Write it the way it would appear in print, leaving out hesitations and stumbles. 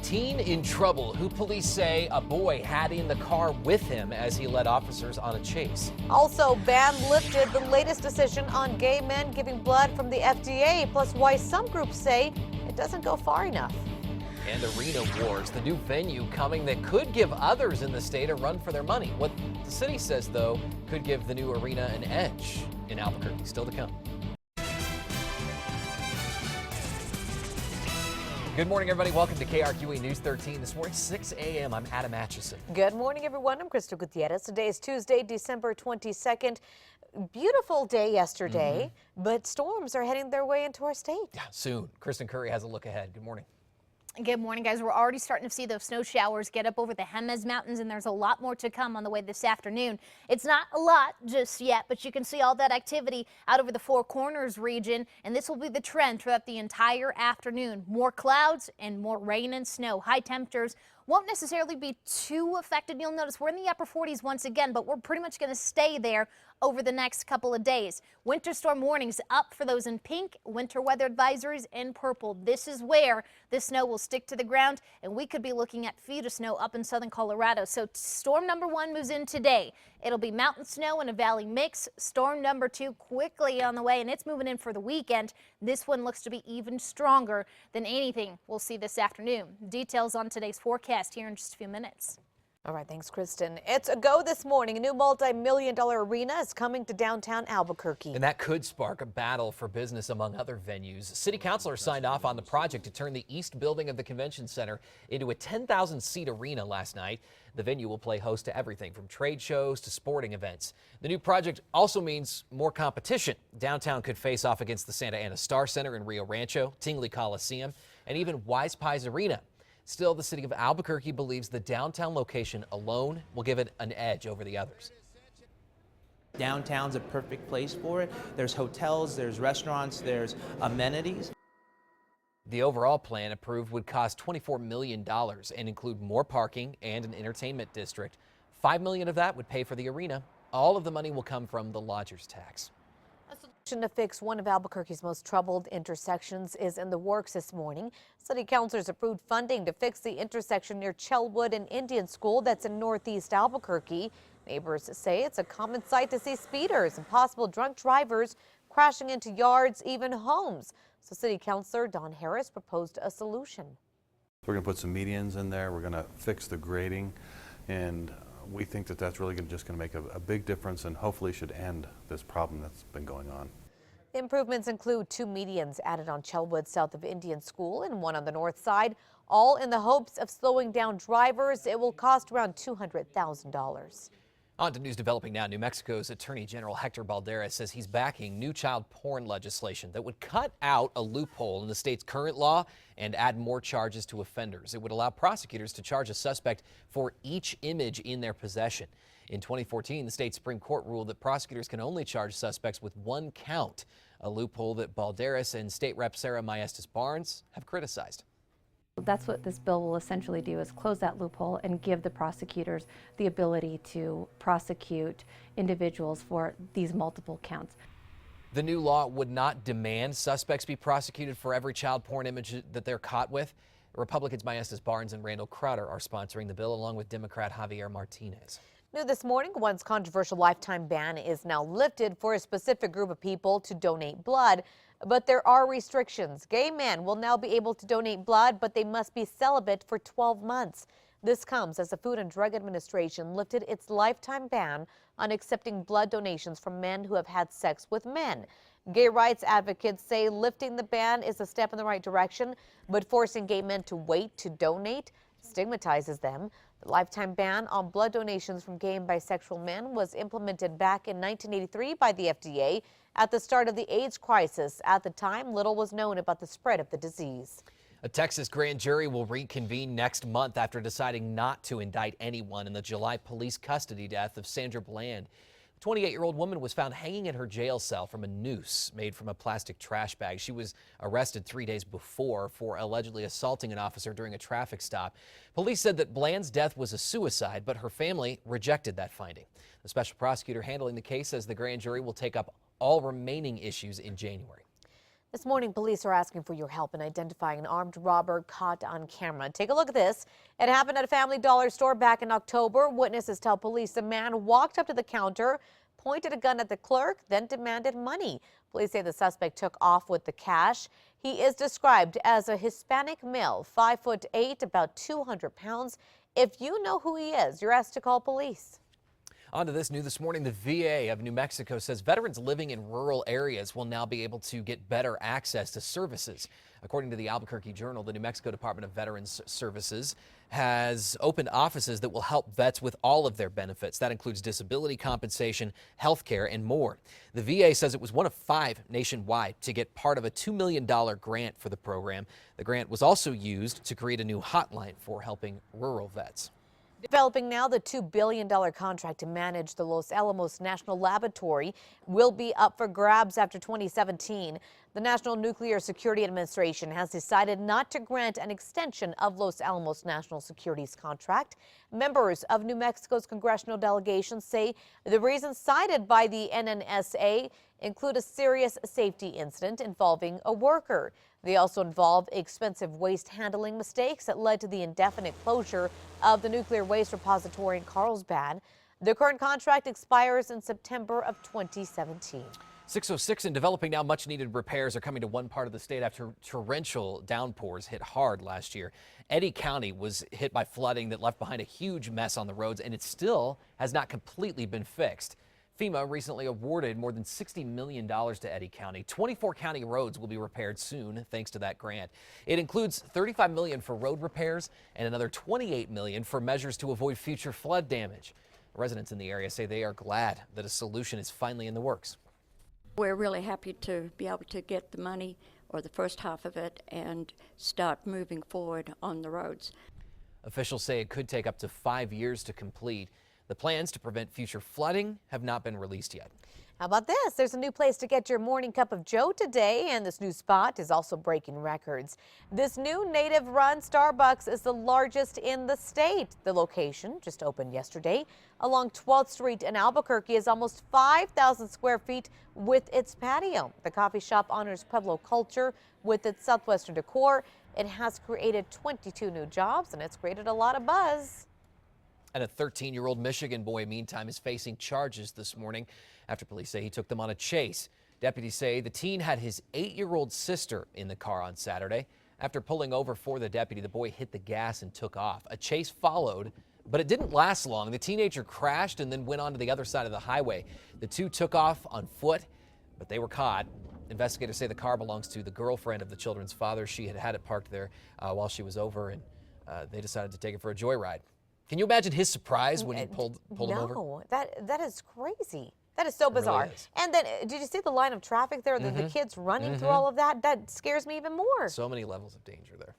Teen in trouble, who police say a boy had in the car with him as he led officers on a chase. Also, ban lifted, the latest decision on gay men giving blood from the FDA, plus why some groups say it doesn't go far enough. And Arena Wars, the new venue coming that could give others in the state a run for their money. What the city says, though, could give the new arena an edge in Albuquerque. Still to come. Good morning, everybody. Welcome to KRQE News 13 this morning, 6 a.m. I'm Adam Atchison. Good morning, everyone. I'm Crystal Gutierrez. Today is Tuesday, December 22nd. Beautiful day yesterday, but storms are heading their way into our state. Yeah, soon. Kristen Curry has a look ahead. Good morning. Good morning, guys. We're already starting to see those snow showers get up over the Jemez Mountains, and there's a lot more to come on the way this afternoon. It's not a lot just yet, but you can see all that activity out over the Four Corners region, and this will be the trend throughout the entire afternoon. More clouds and more rain and snow. High temperatures won't necessarily be too affected. You'll notice we're in the upper 40s once again, but we're pretty much going to stay there over the next couple of days. Winter storm warnings up for those in pink, winter weather advisories in purple. This is where the snow will stick to the ground, and we could be looking at feet of snow up in southern Colorado. So storm number 1 moves in today. It'll be mountain snow and a valley mix. Storm number 2 quickly on the way, and it's moving in for the weekend. This one looks to be even stronger than anything we'll see this afternoon. Details on today's forecast here in just a few minutes. All right, thanks, Kristen. It's a go this morning. A new multi-million-dollar arena is coming to downtown Albuquerque. And that could spark a battle for business among other venues. City councilors signed off on the project to turn the east building of the convention center into a 10,000-seat arena last night. The venue will play host to everything from trade shows to sporting events. The new project also means more competition. Downtown could face off against the Santa Ana Star Center in Rio Rancho, Tingley Coliseum, and even Wise Pies Arena. Still, the city of Albuquerque believes the downtown location alone will give it an edge over the others. Downtown's a perfect place for it. There's hotels, there's restaurants, there's amenities. The overall plan approved would cost $24 million and include more parking and an entertainment district. $5 million of that would pay for the arena. All of the money will come from the lodger's tax. A solution to fix one of Albuquerque's most troubled intersections is in the works this morning. City councilors approved funding to fix the intersection near Chelwood and Indian School that's in northeast Albuquerque. Neighbors say it's a common sight to see speeders and possible drunk drivers crashing into yards, even homes. So City Councilor Don Harris proposed a solution. We're going to put some medians in there. We're going to fix the grading, and we think that that's really just going to make a big difference and hopefully should end this problem that's been going on. The improvements include 2 medians added on Chelwood south of Indian School and 1 on the north side, all in the hopes of slowing down drivers. It will cost around $200,000. On to news developing now. New Mexico's Attorney General Hector Balderas says he's backing new child porn legislation that would cut out a loophole in the state's current law and add more charges to offenders. It would allow prosecutors to charge a suspect for each image in their possession. In 2014, the state Supreme Court ruled that prosecutors can only charge suspects with 1 count, a loophole that Balderas and State Rep Sarah Maestas Barnes have criticized. That's what this bill will essentially do, is close that loophole and give the prosecutors the ability to prosecute individuals for these multiple counts. The new law would not demand suspects be prosecuted for every child porn image that they're caught with. Republicans Maestas Barnes and Randall Crowder are sponsoring the bill, along with Democrat Javier Martinez. New this morning, once controversial lifetime ban is now lifted for a specific group of people to donate blood. But there are restrictions. Gay men will now be able to donate blood, but they must be celibate for 12 months. This comes as the Food and Drug Administration lifted its lifetime ban on accepting blood donations from men who have had sex with men. Gay rights advocates say lifting the ban is a step in the right direction, but forcing gay men to wait to donate stigmatizes them. The lifetime ban on blood donations from gay and bisexual men was implemented back in 1983 by the FDA at the start of the AIDS crisis. At the time, little was known about the spread of the disease. A Texas grand jury will reconvene next month after deciding not to indict anyone in the July police custody death of Sandra Bland. The 28-year-old woman was found hanging in her jail cell from a noose made from a plastic trash bag. She was arrested 3 days before for allegedly assaulting an officer during a traffic stop. Police said that Bland's death was a suicide, but her family rejected that finding. The special prosecutor handling the case says the grand jury will take up all remaining issues in January. This morning, police are asking for your help in identifying an armed robber caught on camera. Take a look at this. It happened at a Family Dollar store back in October. Witnesses tell police a man walked up to the counter, pointed a gun at the clerk, then demanded money. Police say the suspect took off with the cash. He is described as a Hispanic male, 5'8", about 200 pounds. If you know who he is, you're asked to call police. On to this new this morning, the VA of New Mexico says veterans living in rural areas will now be able to get better access to services. According to the Albuquerque Journal, the New Mexico Department of Veterans Services has opened offices that will help vets with all of their benefits. That includes disability compensation, health care, and more. The VA says it was one of 5 nationwide to get part of a $2 million grant for the program. The grant was also used to create a new hotline for helping rural vets. Developing now, the $2 billion contract to manage the Los Alamos National Laboratory will be up for grabs after 2017. The National Nuclear Security Administration has decided not to grant an extension of Los Alamos National Security's contract. Members of New Mexico's congressional delegation say the reasons cited by the NNSA include a serious safety incident involving a worker. They also involve expensive waste handling mistakes that led to the indefinite closure of the nuclear waste repository in Carlsbad. The current contract expires in September of 2017. 6:06 and developing now. Much needed repairs are coming to one part of the state after torrential downpours hit hard last year. Eddy County was hit by flooding that left behind a huge mess on the roads, and it still has not completely been fixed. FEMA recently awarded more than $60 million to Eddy County. 24 county roads will be repaired soon thanks to that grant. It includes $35 million for road repairs and another $28 million for measures to avoid future flood damage. Residents in the area say they are glad that a solution is finally in the works. We're really happy to be able to get the money, or the first half of it, and start moving forward on the roads. Officials say it could take up to 5 years to complete. The plans to prevent future flooding have not been released yet. How about this? There's a new place to get your morning cup of joe today, and this new spot is also breaking records. This new native-run Starbucks is the largest in the state. The location just opened yesterday along 12th Street in Albuquerque is almost 5,000 square feet with its patio. The coffee shop honors Pueblo culture with its southwestern decor. It has created 22 new jobs, and it's created a lot of buzz. And a 13-year-old Michigan boy, meantime, is facing charges this morning after police say he took them on a chase. Deputies say the teen had his 8-year-old sister in the car on Saturday. After pulling over for the deputy, the boy hit the gas and took off. A chase followed, but it didn't last long. The teenager crashed and then went on to the other side of the highway. The two took off on foot, but they were caught. Investigators say the car belongs to the girlfriend of the children's father. She had it parked there while she was over, and they decided to take it for a joyride. Can you imagine his surprise when he pulled him over? No, that is crazy. That is so bizarre. Really is. And then, did you see the line of traffic there? The kids running through all of that? That scares me even more. So many levels of danger there.